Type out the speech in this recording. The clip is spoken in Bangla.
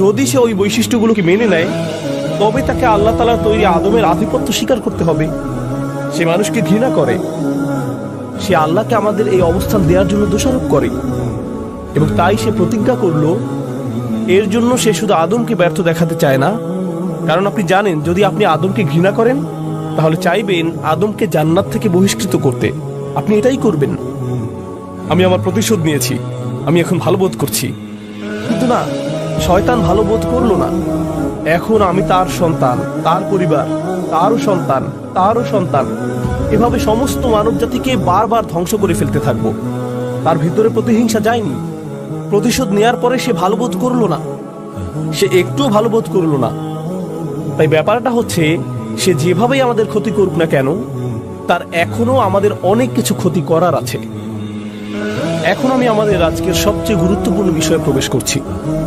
যদি সে ওই বৈশিষ্ট্যগুলোকে মেনে নেয়, তবে তাকে আল্লাহ তাআলার তৈরি আদমের আধিপত্য স্বীকার করতে হবে। সে মানুষকে ঘৃণা করে, সে আল্লাহকে আমাদের এই অবস্থান দেওয়ার জন্য দোষারোপ করে, এবং তাই সে প্রতিজ্ঞা করলো এর জন্য সে শুধু আদমকে ব্যর্থ দেখাতে চায় না। কারণ আপনি জানেন, যদি আপনি আদমকে ঘৃণা করেন তাহলে চাইবেন আদমকে জান্নাত থেকে বহিষ্কৃত করতে। আপনি এটাই করবেন। আমি আমার প্রতিশোধ নিয়েছি, আমি এখন ভালো বোধ করছি। কিন্তু না, শয়তান ভালো বোধ করলো না। এখন আমি তার সন্তান, তার পরিবার, তারও সন্তান, তারও সন্তান, এভাবে সমস্ত মানব জাতিকে বারবার ধ্বংস করে ফেলতে থাকবো। তার ভিতরে প্রতিহিংসা যায়নি। প্রতিশোধ নেয়ার পরে সে ভালো বোধ করলো না, সে একটুও ভালো বোধ করলো না। তাই ব্যাপারটা হচ্ছে, সে যেভাবেই আমাদের ক্ষতি করুক না কেন, তার এখনো আমাদের অনেক কিছু ক্ষতি করার আছে। এখন আমি আমাদের আজকের সবচেয়ে গুরুত্বপূর্ণ বিষয়ে প্রবেশ করছি।